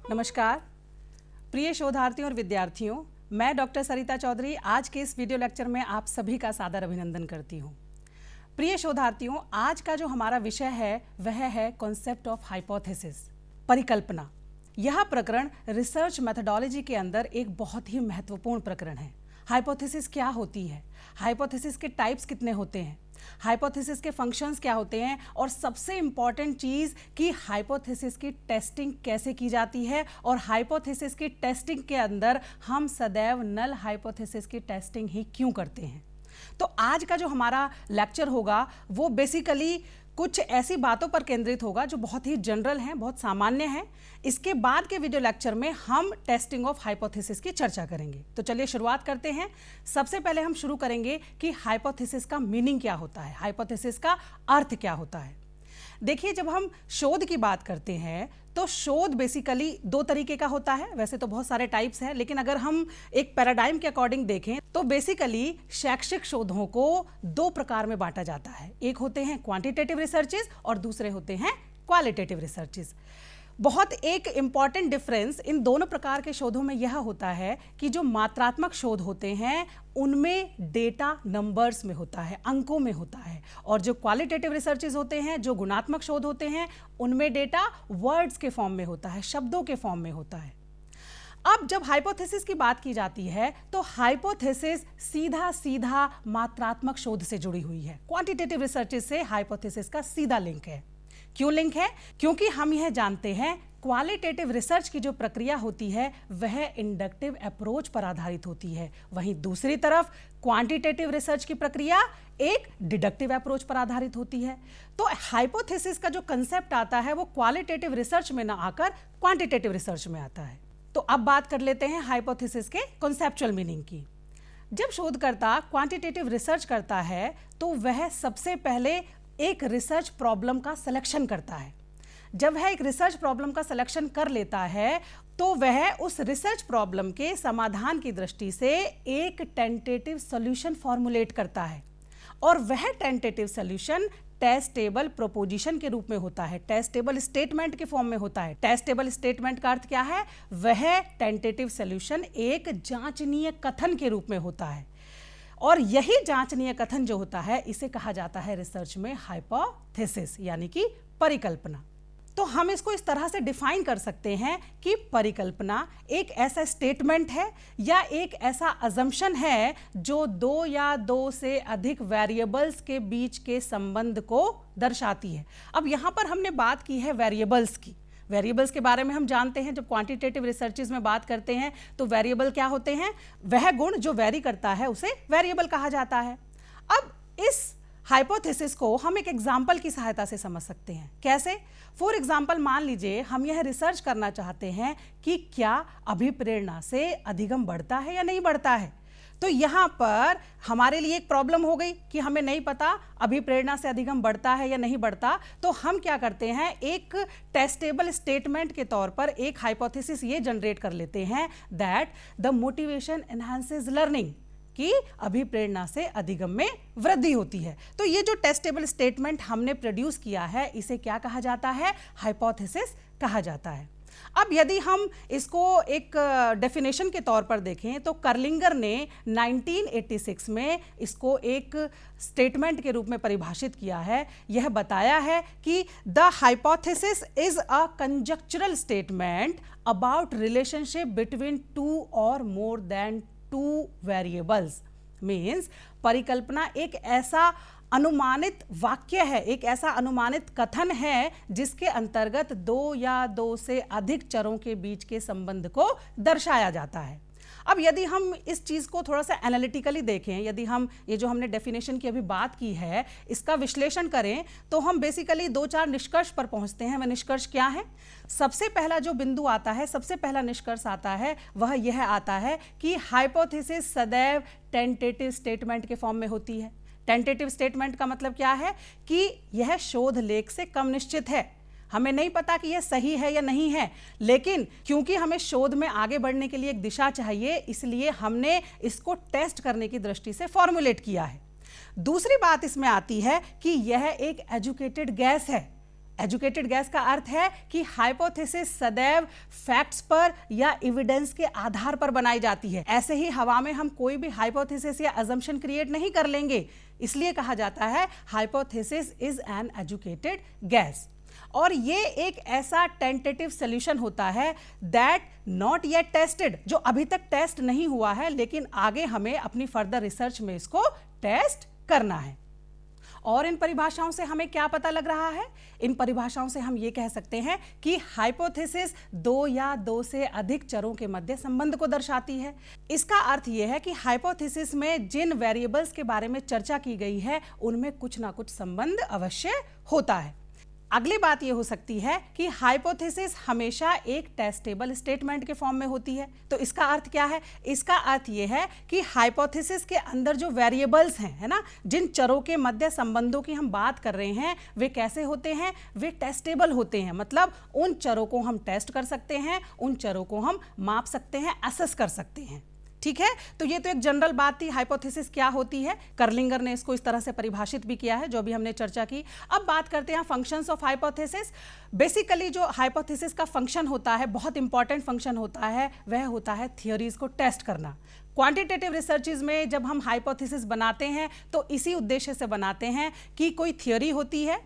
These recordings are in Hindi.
नमस्कार प्रिय शोधार्थियों और विद्यार्थियों, मैं डॉक्टर सरिता चौधरी आज के इस वीडियो लेक्चर में आप सभी का सादर अभिनंदन करती हूँ। प्रिय शोधार्थियों, आज का जो हमारा विषय है वह है कॉन्सेप्ट ऑफ हाइपोथेसिस, परिकल्पना। यह प्रकरण रिसर्च मेथोडोलॉजी के अंदर एक बहुत ही महत्वपूर्ण प्रकरण है। हाइपोथेसिस क्या होती है, हाइपोथेसिस के टाइप्स कितने होते हैं, हाइपोथेसिस के फंक्शंस क्या होते हैं, और सबसे इंपॉर्टेंट चीज कि हाइपोथेसिस की टेस्टिंग कैसे की जाती है, और हाइपोथेसिस की टेस्टिंग के अंदर हम सदैव नल हाइपोथेसिस की टेस्टिंग ही क्यों करते हैं। तो आज का जो हमारा लेक्चर होगा वो बेसिकली कुछ ऐसी बातों पर केंद्रित होगा जो बहुत ही जनरल हैं, बहुत सामान्य हैं। इसके बाद के वीडियो लेक्चर में हम टेस्टिंग ऑफ हाइपोथेसिस की चर्चा करेंगे। तो चलिए शुरुआत करते हैं। सबसे पहले हम शुरू करेंगे कि हाइपोथेसिस का मीनिंग क्या होता है, हाइपोथेसिस का अर्थ क्या होता है। देखिए, जब हम शोध की बात करते हैं तो शोध बेसिकली दो तरीके का होता है। वैसे तो बहुत सारे टाइप्स हैं, लेकिन अगर हम एक पैराडाइम के अकॉर्डिंग देखें तो बेसिकली शैक्षिक शोधों को दो प्रकार में बांटा जाता है। एक होते हैं क्वांटिटेटिव रिसर्चेस और दूसरे होते हैं क्वालिटेटिव रिसर्चेस। बहुत एक इंपॉर्टेंट डिफरेंस इन दोनों प्रकार के शोधों में यह होता है कि जो मात्रात्मक शोध होते हैं उनमें डेटा नंबर्स में होता है, अंकों में होता है, और जो क्वालिटेटिव रिसर्चेस होते हैं, जो गुणात्मक शोध होते हैं, उनमें डेटा वर्ड्स के फॉर्म में होता है, शब्दों के फॉर्म में होता है। अब जब हाइपोथेसिस की बात की जाती है तो हाइपोथेसिस सीधा सीधा मात्रात्मक शोध से जुड़ी हुई है। क्वांटिटेटिव रिसर्चेस से हाइपोथेसिस का सीधा लिंक है। क्यों लिंक है? क्योंकि हम यह जानते हैं क्वालिटेटिव रिसर्च की जो प्रक्रिया होती है वह इंडक्टिव अप्रोच पर आधारित होती है, वहीं दूसरी तरफ क्वांटिटेटिव रिसर्च की प्रक्रिया एक डिडक्टिव अप्रोच पर आधारित होती है। तो हाइपोथेसिस का जो कंसेप्ट आता है वो क्वालिटेटिव रिसर्च में ना आकर क्वांटिटेटिव रिसर्च में आता है। तो अब बात कर लेते हैं हाइपोथेसिस के कॉन्सेप्चुअल मीनिंग की। जब शोधकर्ता क्वांटिटेटिव रिसर्च करता है तो वह सबसे पहले एक रिसर्च प्रॉब्लम का सिलेक्शन करता है। जब वह एक रिसर्च प्रॉब्लम का सिलेक्शन कर लेता है तो वह उस रिसर्च प्रॉब्लम के समाधान की दृष्टि से एक टेंटेटिव सॉल्यूशन फॉर्मुलेट करता है, और वह टेंटेटिव सॉल्यूशन टेस्टेबल प्रोपोजिशन के रूप में होता है, टेस्टेबल स्टेटमेंट के फॉर्म में होता है। टेस्टेबल स्टेटमेंट का अर्थ क्या है? वह टेंटेटिव सॉल्यूशन एक जांचनीय कथन के रूप में होता है, और यही जांचनीय कथन जो होता है इसे कहा जाता है रिसर्च में हाइपोथेसिस, यानी कि परिकल्पना। तो हम इसको इस तरह से डिफाइन कर सकते हैं कि परिकल्पना एक ऐसा स्टेटमेंट है या एक ऐसा अजम्पशन है जो दो या दो से अधिक वेरिएबल्स के बीच के संबंध को दर्शाती है। अब यहां पर हमने बात की है वेरिएबल्स की। वेरिएबल्स के बारे में हम जानते हैं, जब क्वांटिटेटिव रिसर्चेस में बात करते हैं तो वेरिएबल क्या होते हैं? वह गुण जो वेरी करता है उसे वेरिएबल कहा जाता है। अब इस हाइपोथेसिस को हम एक एग्जाम्पल की सहायता से समझ सकते हैं। कैसे? फॉर एग्जाम्पल, मान लीजिए हम यह रिसर्च करना चाहते हैं कि क्या अभिप्रेरणा से अधिगम बढ़ता है या नहीं बढ़ता है। तो यहाँ पर हमारे लिए एक प्रॉब्लम हो गई कि हमें नहीं पता अभिप्रेरणा से अधिगम बढ़ता है या नहीं बढ़ता। तो हम क्या करते हैं, एक टेस्टेबल स्टेटमेंट के तौर पर एक हाइपोथेसिस ये जनरेट कर लेते हैं that the motivation enhances learning, कि अभिप्रेरणा से अधिगम में वृद्धि होती है। तो ये जो टेस्टेबल स्टेटमेंट हमने प्रोड्यूस किया है इसे क्या कहा जाता है? हाइपोथेसिस कहा जाता है। अब यदि हम इसको एक डेफिनेशन के तौर पर देखें तो कर्लिंगर ने 1986 में इसको एक स्टेटमेंट के रूप में परिभाषित किया है। यह बताया है कि the hypothesis is a conjectural statement about relationship between two और more than two variables. Means परिकल्पना एक ऐसा अनुमानित वाक्य है, एक ऐसा अनुमानित कथन है जिसके अंतर्गत दो या दो से अधिक चरों के बीच के संबंध को दर्शाया जाता है। अब यदि हम इस चीज़ को थोड़ा सा एनालिटिकली देखें, यदि हम ये जो हमने डेफिनेशन की अभी बात की है इसका विश्लेषण करें तो हम बेसिकली दो चार निष्कर्ष पर पहुंचते हैं। वह निष्कर्ष क्या है? सबसे पहला जो बिंदु आता है, सबसे पहला निष्कर्ष आता है, वह यह आता है कि हाइपोथेसिस सदैव टेंटेटिव स्टेटमेंट के फॉर्म में होती है। टेंटेटिव स्टेटमेंट का मतलब क्या है कि यह शोध लेख से कम निश्चित है। हमें नहीं पता कि यह सही है या नहीं है, लेकिन क्योंकि हमें शोध में आगे बढ़ने के लिए एक दिशा चाहिए, इसलिए हमने इसको टेस्ट करने की दृष्टि से फॉर्मुलेट किया है। दूसरी बात इसमें आती है कि यह एक एजुकेटेड गैस है। एजुकेटेड गैस का अर्थ है कि हाइपोथेसिस सदैव फैक्ट्स पर या एविडेंस के आधार पर बनाई जाती है। ऐसे ही हवा में हम कोई भी हाइपोथेसिस या अजम्पशन क्रिएट नहीं कर लेंगे, इसलिए कहा जाता है hypothesis is an educated gas. और ये एक ऐसा टेंटेटिव सॉल्यूशन होता है दैट नॉट येट टेस्टेड, जो अभी तक टेस्ट नहीं हुआ है, लेकिन आगे हमें अपनी फर्दर रिसर्च में इसको टेस्ट करना है। और इन परिभाषाओं से हमें क्या पता लग रहा है? इन परिभाषाओं से हम ये कह सकते हैं कि हाइपोथेसिस दो या दो से अधिक चरों के मध्य संबंध को दर्शाती है। इसका अर्थ यह है कि हाइपोथेसिस में जिन वेरिएबल्स के बारे में चर्चा की गई है उनमें कुछ ना कुछ संबंध अवश्य होता है। अगली बात यह हो सकती है कि हाइपोथेसिस हमेशा एक टेस्टेबल स्टेटमेंट के फॉर्म में होती है। तो इसका अर्थ क्या है? इसका अर्थ यह है कि हाइपोथेसिस के अंदर जो वेरिएबल्स हैं, है ना, जिन चरों के मध्य संबंधों की हम बात कर रहे हैं, वे कैसे होते हैं? वे टेस्टेबल होते हैं, मतलब उन चरों को हम टेस्ट कर सकते हैं, उन चरों को हम माप सकते हैं, असेस कर सकते हैं। ठीक है, तो ये तो एक जनरल बात थी, हाइपोथेसिस क्या होती है। कर्लिंगर ने इसको इस तरह से परिभाषित भी किया है, जो भी हमने चर्चा की। अब बात करते हैं फंक्शंस ऑफ हाइपोथेसिस। बेसिकली जो हाइपोथेसिस का फंक्शन होता है, बहुत इंपॉर्टेंट फंक्शन होता है, वह होता है थियोरीज को टेस्ट करना। क्वांटिटेटिव रिसर्चेज में जब हम हाइपोथेसिस बनाते हैं तो इसी उद्देश्य से बनाते हैं कि कोई थियोरी होती है,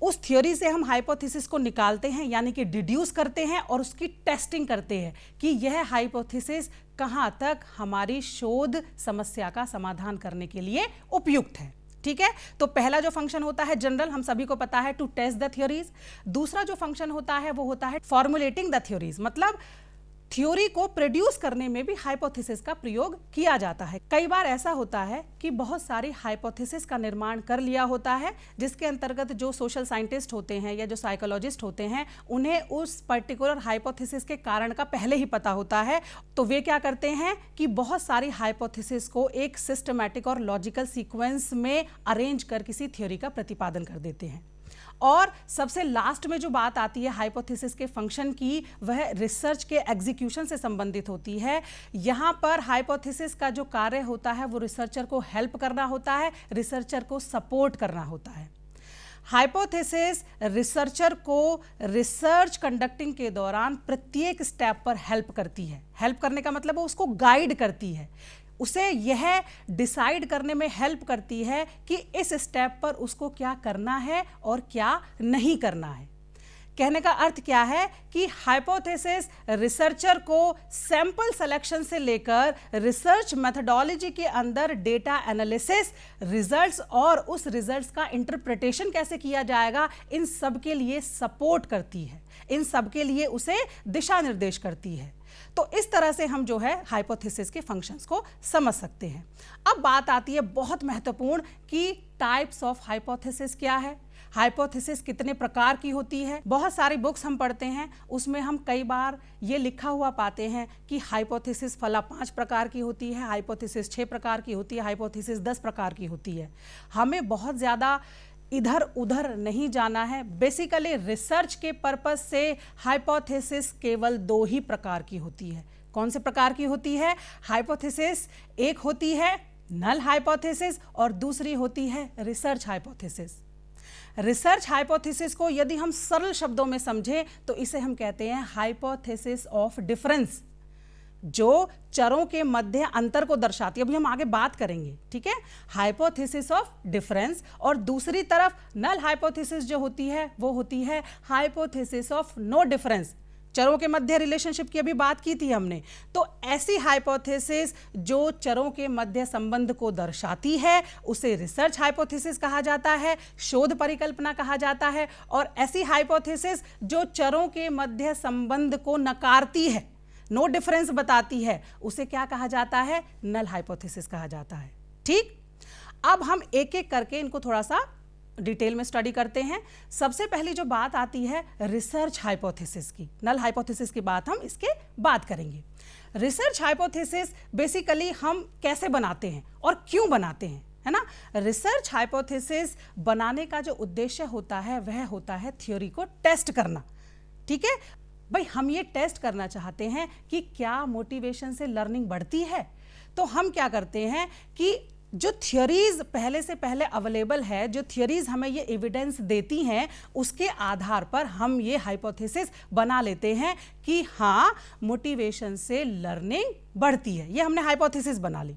उस थ्योरी से हम हाइपोथेसिस को निकालते हैं, यानी कि डिड्यूस करते हैं और उसकी टेस्टिंग करते हैं कि यह हाइपोथेसिस कहां तक हमारी शोध समस्या का समाधान करने के लिए उपयुक्त है। ठीक है, तो पहला जो फंक्शन होता है जनरल, हम सभी को पता है, टू टेस्ट द थ्योरीज। दूसरा जो फंक्शन होता है वो होता है फॉर्मुलेटिंग द थ्योरीज, मतलब थ्योरी को प्रोड्यूस करने में भी हाइपोथेसिस का प्रयोग किया जाता है। कई बार ऐसा होता है कि बहुत सारी हाइपोथेसिस का निर्माण कर लिया होता है, जिसके अंतर्गत जो सोशल साइंटिस्ट होते हैं या जो साइकोलॉजिस्ट होते हैं, उन्हें उस पर्टिकुलर हाइपोथेसिस के कारण का पहले ही पता होता है। तो वे क्या करते हैं कि बहुत सारी हाइपोथेसिस को एक सिस्टमैटिक और लॉजिकल सीक्वेंस में अरेंज कर किसी थ्योरी का प्रतिपादन कर देते हैं। और सबसे लास्ट में जो बात आती है हाइपोथेसिस के फंक्शन की, वह रिसर्च के एग्जीक्यूशन से संबंधित होती है। यहाँ पर हाइपोथेसिस का जो कार्य होता है वो रिसर्चर को हेल्प करना होता है, रिसर्चर को सपोर्ट करना होता है। हाइपोथेसिस रिसर्चर को रिसर्च कंडक्टिंग के दौरान प्रत्येक स्टेप पर हेल्प करती है। हेल्प करने का मतलब वो उसको गाइड करती है, उसे यह डिसाइड करने में हेल्प करती है कि इस स्टेप पर उसको क्या करना है और क्या नहीं करना है। कहने का अर्थ क्या है कि हाइपोथेसिस रिसर्चर को सैंपल सिलेक्शन से लेकर रिसर्च मेथोडोलॉजी के अंदर डेटा एनालिसिस, रिजल्ट्स और उस रिजल्ट्स का इंटरप्रिटेशन कैसे किया जाएगा, इन सब के लिए सपोर्ट करती है, इन सब के लिए उसे दिशा निर्देश करती है। तो इस तरह से हम जो है हाइपोथेसिस के फंक्शंस को समझ सकते हैं। अब बात आती है बहुत महत्वपूर्ण कि टाइप्स ऑफ हाइपोथेसिस क्या है, हाइपोथेसिस कितने प्रकार की होती है। बहुत सारी बुक्स हम पढ़ते हैं, उसमें हम कई बार ये लिखा हुआ पाते हैं कि हाइपोथेसिस फला 5 प्रकार की होती है, हाइपोथेसिस 6 प्रकार की होती है, हाइपोथेसिस 10 प्रकार की होती है। हमें बहुत ज़्यादा इधर उधर नहीं जाना है। बेसिकली रिसर्च के पर्पस से हाइपोथेसिस केवल 2 ही प्रकार की होती है। कौन से प्रकार की होती है? हाइपोथेसिस एक होती है नल हाइपोथेसिस और दूसरी होती है रिसर्च हाइपोथेसिस। रिसर्च हाइपोथेसिस को यदि हम सरल शब्दों में समझें तो इसे हम कहते हैं हाइपोथेसिस ऑफ डिफरेंस, जो चरों के मध्य अंतर को दर्शाती है। अभी हम आगे बात करेंगे, ठीक है, हाइपोथेसिस ऑफ डिफरेंस। और दूसरी तरफ नल हाइपोथेसिस जो होती है वो होती है हाइपोथेसिस ऑफ नो डिफरेंस। चरों के मध्य रिलेशनशिप की अभी बात की थी हमने। तो ऐसी हाइपोथेसिस जो चरों के मध्य संबंध को दर्शाती है उसे रिसर्च हाइपोथेसिस कहा जाता है, शोध परिकल्पना कहा जाता है। और ऐसी हाइपोथेसिस जो चरों के मध्य संबंध को नकारती है, नो डिफरेंस बताती है, उसे क्या कहा जाता है? नल हाइपोथेसिस कहा जाता है। ठीक, अब हम एक एक करके इनको थोड़ा सा डिटेल में स्टडी करते हैं। सबसे पहली जो बात आती है रिसर्च हाइपोथेसिस की, नल हाइपोथेसिस की बात हम इसके बाद करेंगे। रिसर्च हाइपोथेसिस बेसिकली हम कैसे बनाते हैं और क्यों बनाते हैं, है ना। रिसर्च हाइपोथेसिस बनाने का जो उद्देश्य होता है वह होता है थ्योरी को टेस्ट करना। ठीक है भाई, हम ये टेस्ट करना चाहते हैं कि क्या मोटिवेशन से लर्निंग बढ़ती है। तो हम क्या करते हैं कि जो थियोरीज पहले से पहले अवेलेबल है, जो थियोरीज हमें ये एविडेंस देती हैं, उसके आधार पर हम ये हाइपोथेसिस बना लेते हैं कि हाँ, मोटिवेशन से लर्निंग बढ़ती है। ये हमने हाइपोथेसिस बना ली।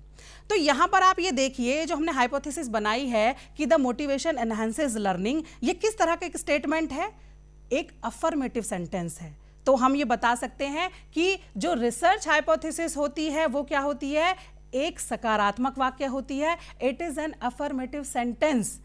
तो यहां पर आप ये देखिए, जो हमने हाइपोथेसिस बनाई है कि द मोटिवेशन एनहांसेस लर्निंग, ये किस तरह का एक स्टेटमेंट है? एक अफर्मेटिव सेंटेंस है। तो हम ये बता सकते हैं कि जो रिसर्च हाइपोथेसिस होती है वो क्या होती है? एक सकारात्मक वाक्य होती है। It is an affirmative sentence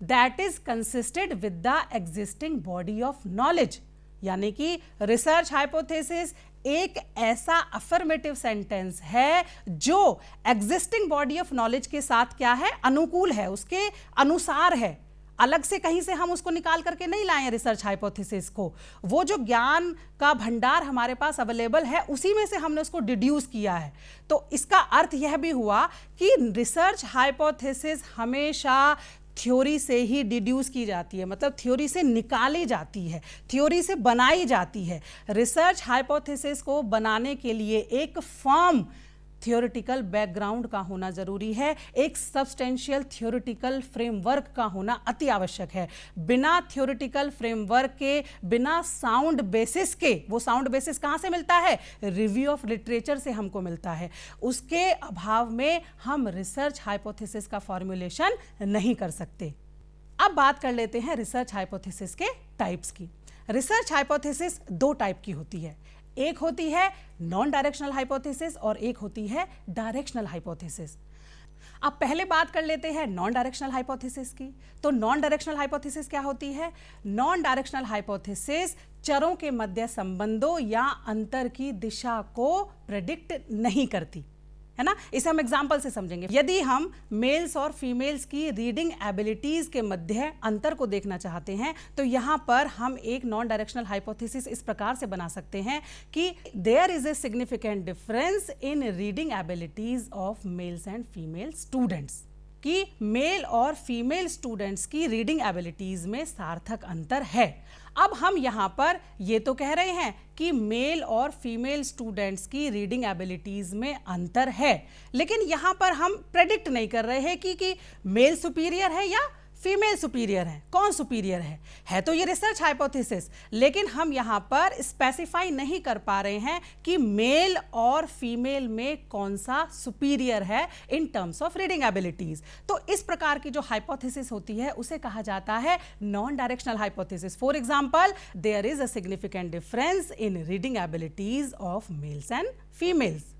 that is consisted with the existing body of knowledge. यानी कि रिसर्च हाइपोथेसिस एक ऐसा अफर्मेटिव सेंटेंस है जो एग्जिस्टिंग बॉडी ऑफ नॉलेज के साथ क्या है? अनुकूल है, उसके अनुसार है। अलग से कहीं से हम उसको निकाल करके नहीं लाए हैं रिसर्च हाइपोथेसिस को। वो जो ज्ञान का भंडार हमारे पास अवेलेबल है उसी में से हमने उसको डिड्यूस किया है। तो इसका अर्थ यह भी हुआ कि रिसर्च हाइपोथेसिस हमेशा थ्योरी से ही डिड्यूस की जाती है, मतलब थ्योरी से निकाली जाती है, थ्योरी से बनाई जाती है। रिसर्च हाइपोथेसिस को बनाने के लिए एक फर्म थियोरिटिकल बैकग्राउंड का होना जरूरी है, एक सब्सटेंशियल थियोरिटिकल फ्रेमवर्क का होना अति आवश्यक है। बिना थियोरिटिकल फ्रेमवर्क के, बिना साउंड बेसिस के, वो साउंड बेसिस कहाँ से मिलता है? रिव्यू ऑफ लिटरेचर से हमको मिलता है। उसके अभाव में हम रिसर्च हाइपोथेसिस का फॉर्मुलेशन नहीं कर सकते। अब बात कर लेते हैं रिसर्च हाइपोथेसिस के टाइप्स की। रिसर्च हाइपोथेसिस दो टाइप की होती है। एक होती है नॉन डायरेक्शनल हाइपोथेसिस और एक होती है डायरेक्शनल हाइपोथेसिस। अब पहले बात कर लेते हैं नॉन डायरेक्शनल हाइपोथेसिस की। तो नॉन डायरेक्शनल हाइपोथेसिस क्या होती है? नॉन डायरेक्शनल हाइपोथेसिस चरों के मध्य संबंधों या अंतर की दिशा को प्रेडिक्ट नहीं करती, है ना। इसे हम एग्जाम्पल से समझेंगे। यदि हम मेल्स और फीमेल्स की रीडिंग एबिलिटीज के मध्य अंतर को देखना चाहते हैं तो यहां पर हम एक नॉन डायरेक्शनल हाइपोथेसिस इस प्रकार से बना सकते हैं कि there is a significant difference in reading abilities of males and female students, कि मेल और फीमेल स्टूडेंट्स की रीडिंग एबिलिटीज में सार्थक अंतर है। अब हम यहां पर ये तो कह रहे हैं कि मेल और फीमेल स्टूडेंट्स की रीडिंग एबिलिटीज में अंतर है, लेकिन यहां पर हम प्रेडिक्ट नहीं कर रहे हैं कि मेल सुपीरियर है या फीमेल सुपीरियर है, कौन सुपीरियर है तो ये रिसर्च हाइपोथेसिस, लेकिन हम यहां पर स्पेसिफाई नहीं कर पा रहे हैं कि मेल और फीमेल में कौन सा सुपीरियर है इन टर्म्स ऑफ रीडिंग एबिलिटीज। तो इस प्रकार की जो हाइपोथेसिस होती है उसे कहा जाता है non directional hypothesis. For example, there is a significant difference in reading abilities of males and females.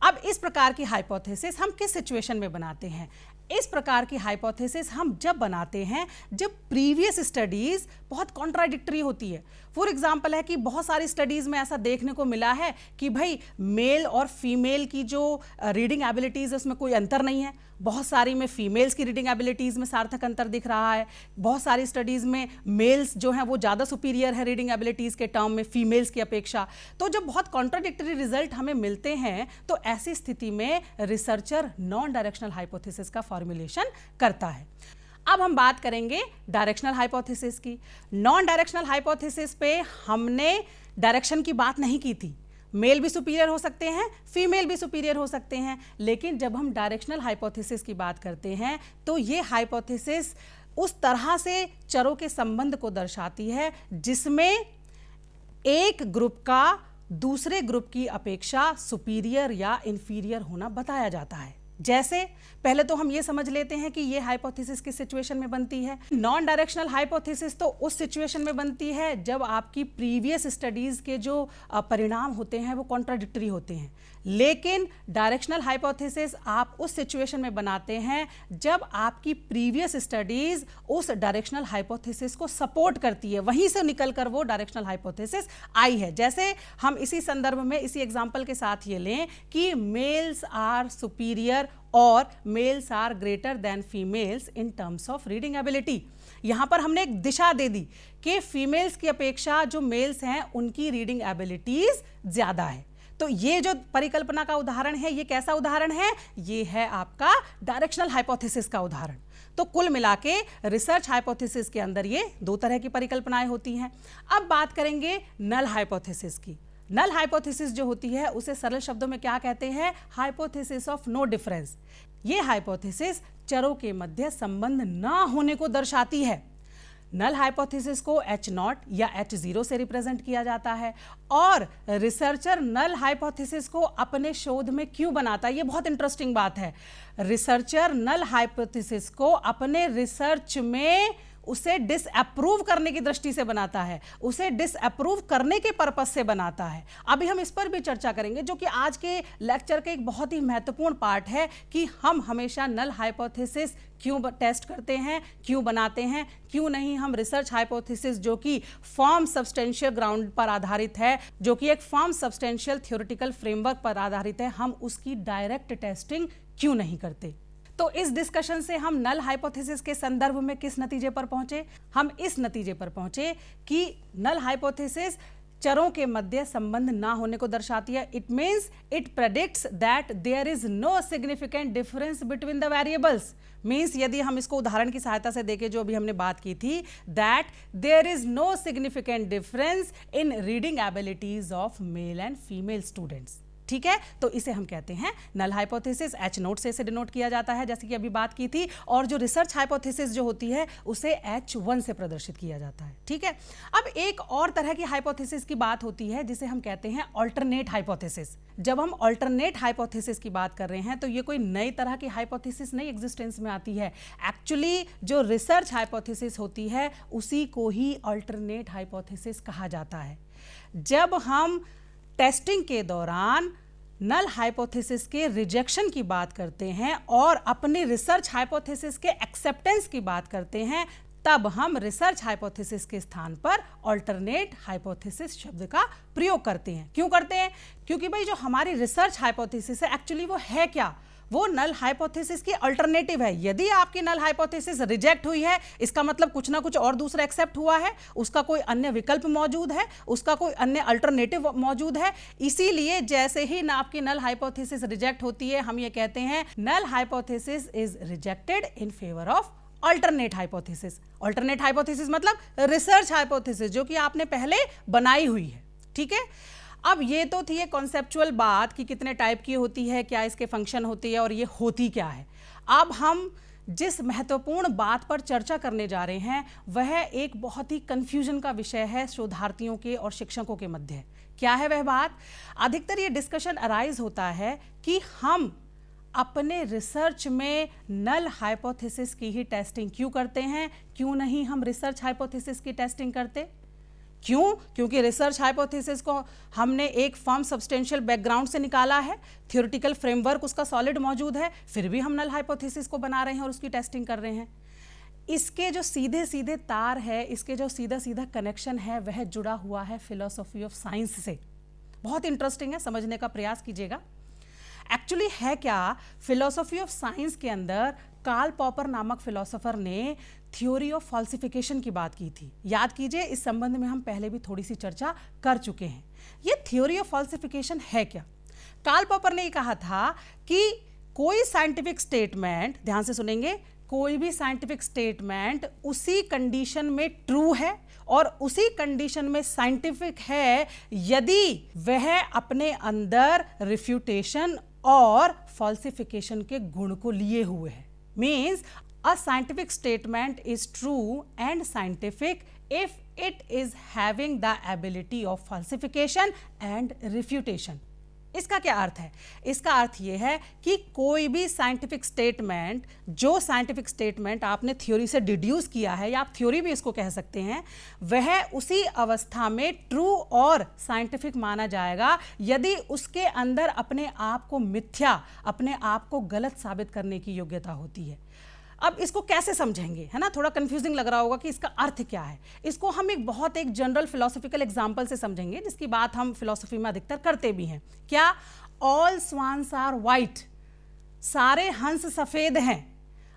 अब इस प्रकार की हाइपोथेसिस हम किस सिचुएशन में बनाते हैं? इस प्रकार की हाइपोथेसिस हम जब बनाते हैं जब प्रीवियस स्टडीज बहुत कॉन्ट्राडिक्टरी होती है। फॉर एग्जांपल है कि बहुत सारी स्टडीज में ऐसा देखने को मिला है कि भाई मेल और फीमेल की जो रीडिंग एबिलिटीज है उसमें कोई अंतर नहीं है, बहुत सारी में फीमेल्स की रीडिंग एबिलिटीज में सार्थक अंतर दिख रहा है, बहुत सारी स्टडीज में मेल्स जो हैं वो ज़्यादा सुपीरियर है रीडिंग एबिलिटीज के टर्म में फीमेल्स की अपेक्षा। तो जब बहुत कॉन्ट्राडिक्टरी रिजल्ट हमें मिलते हैं तो ऐसी स्थिति में रिसर्चर नॉन डायरेक्शनल हाइपोथेसिस का फॉर्मुलेशन करता है। अब हम बात करेंगे डायरेक्शनल हाइपोथेसिस की। नॉन डायरेक्शनल हाइपोथेसिस पे हमने डायरेक्शन की बात नहीं की थी। मेल भी सुपीरियर हो सकते हैं, फीमेल भी सुपीरियर हो सकते हैं, लेकिन जब हम डायरेक्शनल हाइपोथेसिस की बात करते हैं तो ये हाइपोथेसिस उस तरह से चरों के संबंध को दर्शाती है जिसमें एक ग्रुप का दूसरे ग्रुप की अपेक्षा सुपीरियर या इंफीरियर होना बताया जाता है। जैसे पहले तो हम ये समझ लेते हैं कि ये हाइपोथेसिस किस सिचुएशन में बनती है। नॉन डायरेक्शनल हाइपोथेसिस तो उस सिचुएशन में बनती है जब आपकी प्रीवियस स्टडीज के जो परिणाम होते हैं वो कॉन्ट्राडिक्टरी होते हैं, लेकिन डायरेक्शनल हाइपोथेसिस आप उस सिचुएशन में बनाते हैं जब आपकी प्रीवियस स्टडीज उस डायरेक्शनल हाइपोथेसिस को सपोर्ट करती है, वहीं से निकलकर वो डायरेक्शनल हाइपोथेसिस आई है। जैसे हम इसी संदर्भ में इसी एग्जांपल के साथ ये लें कि मेल्स आर सुपीरियर और males are greater than females in terms of reading ability. यहां पर हमने एक दिशा दे दी कि फीमेल्स की अपेक्षा जो मेल्स हैं उनकी रीडिंग एबिलिटीज ज्यादा है। तो ये जो परिकल्पना का उदाहरण है ये कैसा उदाहरण है? ये है आपका डायरेक्शनल हाइपोथेसिस का उदाहरण। तो कुल मिला के रिसर्च हाइपोथेसिस के अंदर ये दो तरह की परिकल्पनाएं होती हैं। अब बात करेंगे नल हाइपोथेसिस की। नल हाइपोथेसिस जो होती है उसे सरल शब्दों में क्या कहते हैं? Hypothesis of no difference. ये हाइपोथेसिस चरों के मध्य संबंध ना होने को दर्शाती है। नल हाइपोथेसिस को H0 या H0 से रिप्रेजेंट किया जाता है। और रिसर्चर नल हाइपोथेसिस को अपने शोध में क्यों बनाता है, ये बहुत इंटरेस्टिंग बात है। रिसर्चर नल हाइपोथेसिस को अपने रिसर्च में उसे डिसअप्रूव करने की दृष्टि से बनाता है, उसे डिसअप्रूव करने के पर्पस से बनाता है। अभी हम इस पर भी चर्चा करेंगे, जो कि आज के लेक्चर का एक बहुत ही महत्वपूर्ण पार्ट है कि हम हमेशा नल हाइपोथेसिस क्यों टेस्ट करते हैं, क्यों बनाते हैं, क्यों नहीं हम रिसर्च हाइपोथेसिस जो कि फर्म सब्सटेंशियल ग्राउंड पर आधारित है, जो कि एक फर्म सब्सटेंशियल थ्योरेटिकल फ्रेमवर्क पर आधारित है, हम उसकी डायरेक्ट टेस्टिंग क्यों नहीं करते। तो इस डिस्कशन से हम नल हाइपोथेसिस के संदर्भ में किस नतीजे पर पहुंचे? हम इस नतीजे पर पहुंचे कि नल हाइपोथेसिस चरों के मध्य संबंध ना होने को दर्शाती है। It means it predicts that there is no significant difference between the variables. Means यदि हम इसको उदाहरण की सहायता से देखें, जो अभी हमने बात की थी, that there is no significant difference in reading abilities of male and female students. ठीक है, तो इसे हम कहते हैं नल हाइपोथेसिस। H0 से इसे डिनोट किया जाता है, जैसे कि अभी बात की थी। और जो रिसर्च हाइपोथेसिस जो होती है उसे H1 से प्रदर्शित किया जाता है। ठीक है, अब एक और तरह की हाइपोथेसिस की बात होती है जिसे हम कहते हैं ऑल्टरनेट हाइपोथेसिस। जब हम ऑल्टरनेट हाइपोथेसिस की बात कर रहे हैं तो ये कोई नई तरह की हाइपोथेसिस नहीं एग्जिस्टेंस में आती है। एक्चुअली जो रिसर्च हाइपोथेसिस होती है उसी को ही ऑल्टरनेट हाइपोथेसिस कहा जाता है। जब हम टेस्टिंग के दौरान नल हाइपोथेसिस के रिजेक्शन की बात करते हैं और अपनी रिसर्च हाइपोथेसिस के एक्सेप्टेंस की बात करते हैं, तब हम रिसर्च हाइपोथेसिस के स्थान पर ऑल्टरनेट हाइपोथेसिस शब्द का प्रयोग करते हैं। क्यों करते हैं? क्योंकि भाई जो हमारी रिसर्च हाइपोथेसिस है एक्चुअली वो है क्या? वो नल हाइपोथेसिस की अल्टरनेटिव है। यदि आपकी नल हाइपोथेसिस रिजेक्ट हुई है, इसका मतलब कुछ ना कुछ और दूसरा एक्सेप्ट हुआ है, उसका कोई अन्य विकल्प मौजूद है, उसका कोई अन्य अल्टरनेटिव मौजूद है। इसीलिए जैसे ही आपकी नल हाइपोथेसिस रिजेक्ट होती है, हम ये कहते हैं null hypothesis is rejected in favour of alternate hypothesis. Alternate hypothesis मतलब रिसर्च हाइपोथेसिस जो कि आपने पहले बनाई हुई है। ठीक है, अब ये तो थी एक कॉन्सेप्चुअल बात कि कितने टाइप की होती है, क्या इसके फंक्शन होती है और ये होती क्या है। अब हम जिस महत्वपूर्ण बात पर चर्चा करने जा रहे हैं वह एक बहुत ही कंफ्यूजन का विषय है शोधार्थियों के और शिक्षकों के मध्य। क्या है वह बात? अधिकतर ये डिस्कशन अराइज होता है कि हम अपने रिसर्च में नल हाइपोथेसिस की ही टेस्टिंग क्यों करते हैं, क्यों नहीं हम रिसर्च हाइपोथेसिस की टेस्टिंग करते। क्यों? क्योंकि रिसर्च हाइपोथेसिस को हमने एक फर्म सब्सटेंशियल बैकग्राउंड से निकाला है, थ्योरेटिकल फ्रेमवर्क उसका सॉलिड मौजूद है, फिर भी हम नल हाइपोथेसिस को बना रहे हैं और उसकी टेस्टिंग कर रहे हैं। इसके जो सीधे सीधे तार है, इसके जो सीधा सीधा कनेक्शन है, वह जुड़ा हुआ है फिलॉसफी ऑफ साइंस से। बहुत इंटरेस्टिंग है, समझने का प्रयास कीजिएगा। एक्चुअली है क्या, फिलॉसफी ऑफ साइंस के अंदर कार्ल पॉपर नामक फिलोसोफर ने थ्योरी ऑफ फॉल्सिफिकेशन की बात की थी। याद कीजिए, इस संबंध में हम पहले भी थोड़ी सी चर्चा कर चुके हैं। ये थ्योरी ऑफ फॉल्सिफिकेशन है क्या? कार्ल पॉपर ने ये कहा था कि कोई साइंटिफिक स्टेटमेंट, ध्यान से सुनेंगे, कोई भी साइंटिफिक स्टेटमेंट उसी कंडीशन में ट्रू है और उसी कंडीशन में साइंटिफिक है यदि वह अपने अंदर रिफ्यूटेशन और फॉल्सिफिकेशन के गुण को लिए हुए है। Means a scientific statement is true and scientific if it is having the ability of falsification and refutation। इसका क्या अर्थ है? इसका अर्थ यह है कि कोई भी साइंटिफिक स्टेटमेंट, जो साइंटिफिक स्टेटमेंट आपने थ्योरी से डिड्यूस किया है, या आप थ्योरी भी इसको कह सकते हैं, वह उसी अवस्था में ट्रू और साइंटिफिक माना जाएगा यदि उसके अंदर अपने आप को मिथ्या, अपने आप को गलत साबित करने की योग्यता होती है। अब इसको कैसे समझेंगे, है ना? थोड़ा कंफ्यूजिंग लग रहा होगा कि इसका अर्थ क्या है। इसको हम एक जनरल फिलोसॉफिकल एग्जांपल से समझेंगे, जिसकी बात हम फिलोसफी में अधिकतर करते भी हैं। क्या? ऑल स्वान्स आर वाइट, सारे हंस सफेद हैं।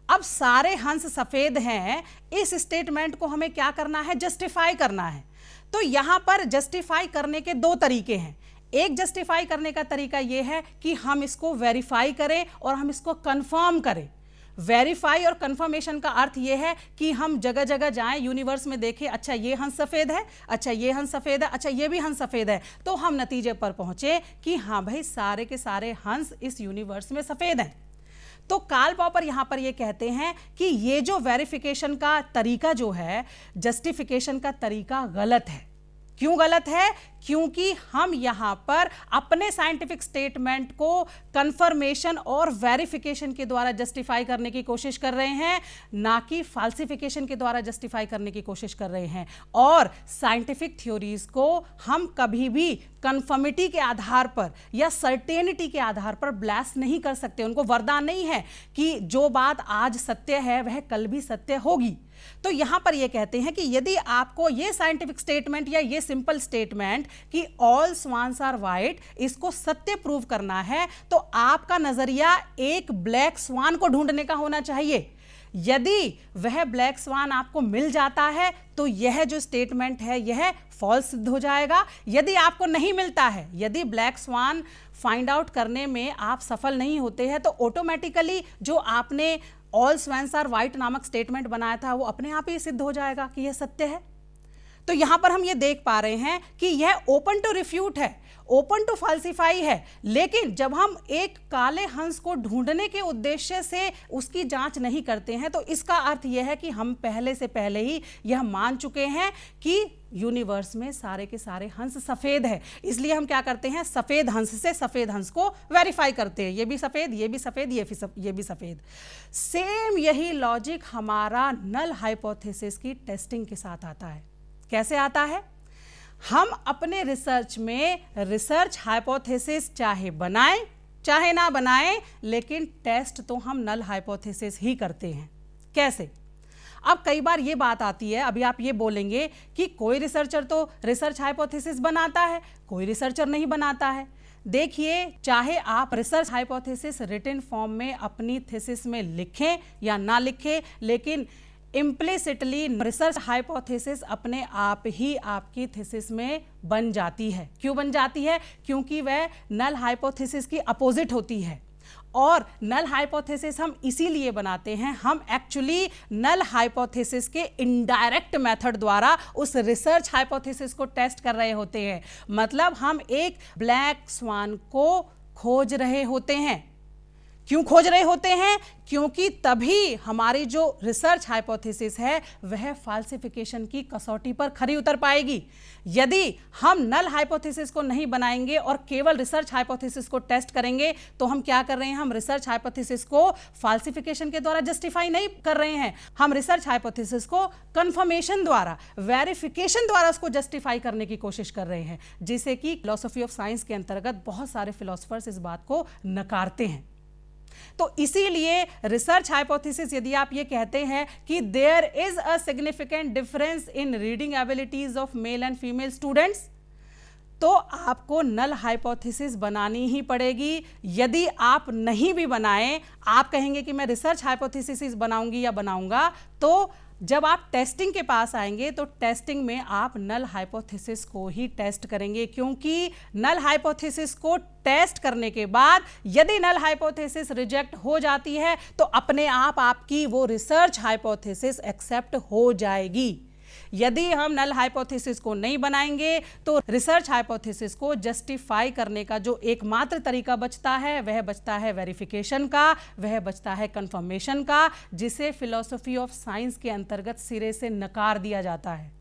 अब सारे हंस सफेद हैं, इस स्टेटमेंट को हमें क्या करना है? जस्टिफाई करना है। तो यहां पर जस्टिफाई करने के दो तरीके हैं। एक जस्टिफाई करने का तरीका यह है कि हम इसको वेरीफाई करें और हम इसको कंफर्म करें। वेरीफाई और कंफर्मेशन का अर्थ यह है कि हम जगह जगह जाएं, यूनिवर्स में देखें, अच्छा ये हंस सफेद है, अच्छा ये हंस सफेद है, अच्छा ये भी हंस सफेद है, तो हम नतीजे पर पहुंचे कि हाँ भाई सारे के सारे हंस इस यूनिवर्स में सफेद हैं। तो कार्ल पॉपर यहां पर ये कहते हैं कि ये जो वेरिफिकेशन का तरीका जो है, जस्टिफिकेशन का तरीका गलत है। क्यों गलत है? क्योंकि हम यहां पर अपने साइंटिफिक स्टेटमेंट को कंफर्मेशन और वेरिफिकेशन के द्वारा जस्टिफाई करने की कोशिश कर रहे हैं, ना कि फाल्सिफिकेशन के द्वारा जस्टिफाई करने की कोशिश कर रहे हैं। और साइंटिफिक थ्योरीज को हम कभी भी कंफर्मिटी के आधार पर या सर्टेनिटी के आधार पर ब्लास्ट नहीं कर सकते। उनको वरदान नहीं है कि जो बात आज सत्य है वह कल भी सत्य होगी। तो यहां पर यह कहते हैं कि यदि आपको यह साइंटिफिक स्टेटमेंट या यह सिंपल स्टेटमेंट कि ऑल स्वान्स आर वाइट, इसको सत्य प्रूव करना है, तो आपका नजरिया एक ब्लैक स्वान को ढूंढने का होना चाहिए। यदि वह ब्लैक स्वान आपको मिल जाता है तो यह जो स्टेटमेंट है यह फॉल्स सिद्ध हो जाएगा। यदि आपको नहीं मिलता है, यदि ब्लैक स्वान फाइंड आउट करने में आप सफल नहीं होते हैं, तो ऑटोमेटिकली जो आपने ऑल स्वान्स आर वाइट नामक स्टेटमेंट बनाया था वो अपने आप ही सिद्ध हो जाएगा कि यह सत्य है। तो यहां पर हम ये देख पा रहे हैं कि यह ओपन टू रिफ्यूट है, ओपन टू फाल्सिफाई है। लेकिन जब हम एक काले हंस को ढूंढने के उद्देश्य से उसकी जांच नहीं करते हैं, तो इसका अर्थ यह है कि हम पहले से पहले ही यह मान चुके हैं कि यूनिवर्स में सारे के सारे हंस सफेद है। इसलिए हम क्या करते हैं, सफेद हंस से सफेद हंस को वेरीफाई करते हैं। ये भी सफेद, ये भी सफेद, ये भी सफेद। सेम यही लॉजिक हमारा नल हाइपोथेसिस की टेस्टिंग के साथ आता है। कैसे आता है? हम अपने रिसर्च में रिसर्च हाइपोथेसिस चाहे बनाएं चाहे ना बनाएं, लेकिन टेस्ट तो हम नल हाइपोथेसिस ही करते हैं। कैसे? अब कई बार ये बात आती है, अभी आप ये बोलेंगे कि कोई रिसर्चर तो रिसर्च हाइपोथेसिस बनाता है, कोई रिसर्चर नहीं बनाता है। देखिए, चाहे आप रिसर्च हाइपोथेसिस रिटन फॉर्म में अपनी थीसिस में लिखें या ना लिखें, लेकिन इम्प्लिसिटली रिसर्च हाइपोथेसिस अपने आप ही आपकी थीसिस में बन जाती है। क्यों बन जाती है? क्योंकि वह नल हाइपोथेसिस की अपोजिट होती है। और नल हाइपोथेसिस हम इसीलिए बनाते हैं, हम एक्चुअली नल हाइपोथेसिस के इनडायरेक्ट मेथड द्वारा उस रिसर्च हाइपोथेसिस को टेस्ट कर रहे होते हैं। मतलब हम एक ब्लैक स्वान को खोज रहे होते हैं। क्यों खोज रहे होते हैं? क्योंकि तभी हमारी जो रिसर्च हाइपोथेसिस है वह फाल्सिफिकेशन की कसौटी पर खरी उतर पाएगी। यदि हम नल हाइपोथेसिस को नहीं बनाएंगे और केवल रिसर्च हाइपोथेसिस को टेस्ट करेंगे, तो हम क्या कर रहे हैं, हम रिसर्च हाइपोथेसिस को फाल्सिफिकेशन के द्वारा जस्टिफाई नहीं कर रहे हैं, हम रिसर्च हाइपोथेसिस को कंफर्मेशन द्वारा, वेरिफिकेशन द्वारा उसको जस्टिफाई करने की कोशिश कर रहे हैं, जिसे कि फिलॉसफी ऑफ साइंस के अंतर्गत बहुत सारे फिलोसफर्स इस बात को नकारते हैं। तो इसीलिए रिसर्च हाइपोथेसिस, यदि आप ये कहते हैं कि there is a significant difference in reading abilities of male and female students, तो आपको नल हाइपोथेसिस बनानी ही पड़ेगी। यदि आप नहीं भी बनाएं, आप कहेंगे कि मैं रिसर्च हाइपोथेसिस बनाऊंगी या बनाऊंगा, तो जब आप टेस्टिंग के पास आएंगे तो टेस्टिंग में आप नल हाइपोथेसिस को ही टेस्ट करेंगे, क्योंकि नल हाइपोथेसिस को टेस्ट करने के बाद यदि नल हाइपोथेसिस रिजेक्ट हो जाती है तो अपने आप आपकी वो रिसर्च हाइपोथेसिस एक्सेप्ट हो जाएगी। यदि हम नल हाइपोथेसिस को नहीं बनाएंगे तो रिसर्च हाइपोथेसिस को जस्टिफाई करने का जो एकमात्र तरीका बचता है वह बचता है वेरिफिकेशन का, वह बचता है कंफर्मेशन का, जिसे फिलॉसफी ऑफ साइंस के अंतर्गत सिरे से नकार दिया जाता है,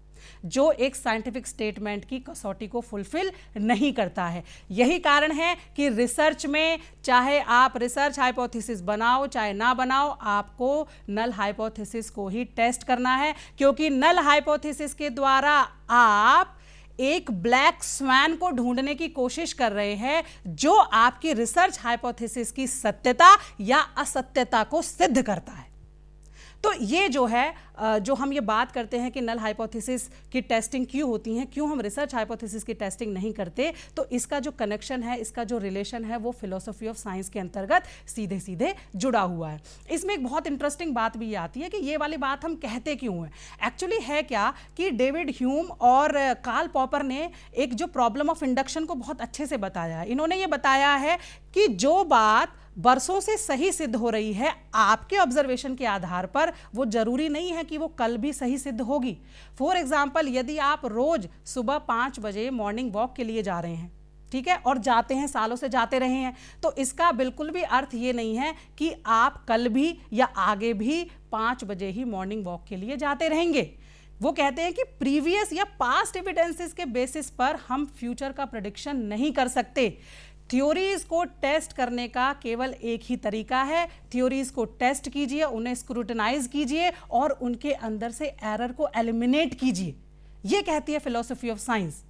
जो एक साइंटिफिक स्टेटमेंट की कसौटी को फुलफिल नहीं करता है। यही कारण है कि रिसर्च में चाहे आप रिसर्च हाइपोथेसिस बनाओ चाहे ना बनाओ, आपको नल हाइपोथेसिस को ही टेस्ट करना है, क्योंकि नल हाइपोथेसिस के द्वारा आप एक ब्लैक स्वैन को ढूंढने की कोशिश कर रहे हैं, जो आपकी रिसर्च हाइपोथेसिस की सत्यता या असत्यता को सिद्ध करता है। तो ये जो है, जो हम ये बात करते हैं कि नल हाइपोथेसिस की टेस्टिंग क्यों होती है, क्यों हम रिसर्च हाइपोथेसिस की टेस्टिंग नहीं करते, तो इसका जो कनेक्शन है, इसका जो रिलेशन है, वो फिलॉसफी ऑफ साइंस के अंतर्गत सीधे सीधे जुड़ा हुआ है। इसमें एक बहुत इंटरेस्टिंग बात भी आती है कि ये वाली बात हम कहते क्यों हैं। एक्चुअली है क्या कि डेविड ह्यूम और कार्ल पॉपर ने एक जो प्रॉब्लम ऑफ इंडक्शन को बहुत अच्छे से बताया है। इन्होंने ये बताया है कि जो बात बरसों से सही सिद्ध हो रही है आपके ऑब्जर्वेशन के आधार पर, वो जरूरी नहीं है कि वो कल भी सही सिद्ध होगी। फॉर एग्जाम्पल, यदि आप रोज सुबह 5 बजे मॉर्निंग वॉक के लिए जा रहे हैं, ठीक है, और जाते हैं, सालों से जाते रहे हैं, तो इसका बिल्कुल भी अर्थ ये नहीं है कि आप कल भी या आगे भी 5 बजे ही मॉर्निंग वॉक के लिए जाते रहेंगे। वो कहते हैं कि प्रीवियस या पास्ट एविडेंसेस के बेसिस पर हम फ्यूचर का प्रेडिक्शन नहीं कर सकते। थ्योरीज को टेस्ट करने का केवल एक ही तरीका है, थ्योरीज को टेस्ट कीजिए, उन्हें स्क्रूटनाइज कीजिए और उनके अंदर से एरर को एलिमिनेट कीजिए। ये कहती है फिलॉसफी ऑफ साइंस।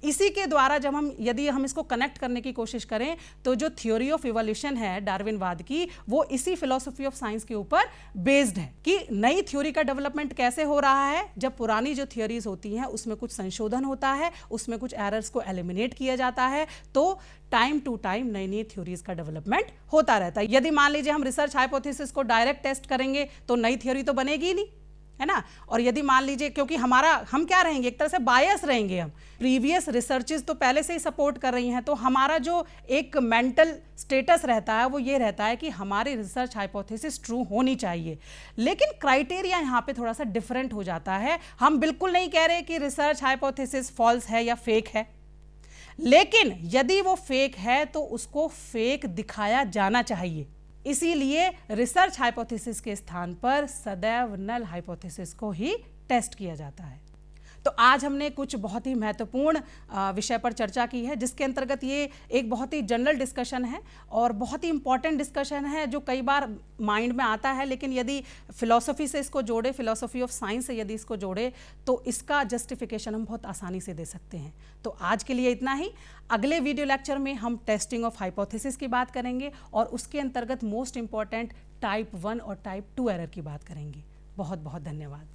इसी के द्वारा जब यदि हम इसको कनेक्ट करने की कोशिश करें तो जो थ्योरी ऑफ इवोल्यूशन है डार्विनवाद की, वो इसी फिलॉसफी ऑफ साइंस के ऊपर बेस्ड है कि नई थ्योरी का डेवलपमेंट कैसे हो रहा है। जब पुरानी जो थ्योरीज होती हैं उसमें कुछ संशोधन होता है, उसमें कुछ एरर्स को एलिमिनेट किया जाता है, तो टाइम टू टाइम नई नई थ्योरीज का डेवलपमेंट होता रहता है। यदि मान लीजिए हम रिसर्च हाइपोथेसिस को डायरेक्ट टेस्ट करेंगे तो नई थ्योरी तो बनेगी ही नहीं, है ना। और यदि मान लीजिए, क्योंकि हम क्या रहेंगे, एक तरह से बायस रहेंगे, हम प्रीवियस रिसर्चेस तो पहले से ही सपोर्ट कर रही हैं, तो हमारा जो एक मेंटल स्टेटस रहता है वो ये रहता है कि हमारी रिसर्च हाइपोथेसिस ट्रू होनी चाहिए। लेकिन क्राइटेरिया यहाँ पे थोड़ा सा डिफरेंट हो जाता है। हम बिल्कुल नहीं कह रहे कि रिसर्च हाइपोथेसिस फॉल्स है या फेक है, लेकिन यदि वो फेक है तो उसको फेक दिखाया जाना चाहिए। इसीलिए रिसर्च हाइपोथेसिस के स्थान पर सदैव नल हाइपोथेसिस को ही टेस्ट किया जाता है। तो आज हमने कुछ बहुत ही महत्वपूर्ण विषय पर चर्चा की है, जिसके अंतर्गत ये एक बहुत ही जनरल डिस्कशन है और बहुत ही इंपॉर्टेंट डिस्कशन है, जो कई बार माइंड में आता है, लेकिन यदि फिलॉसफी से इसको जोड़े, फिलॉसफी ऑफ साइंस से यदि इसको जोड़े, तो इसका जस्टिफिकेशन हम बहुत आसानी से दे सकते हैं। तो आज के लिए इतना ही। अगले वीडियो लेक्चर में हम टेस्टिंग ऑफ हाइपोथेसिस की बात करेंगे और उसके अंतर्गत मोस्ट इंपॉर्टेंट टाइप 1 और टाइप 2 एरर की बात करेंगे। बहुत बहुत धन्यवाद।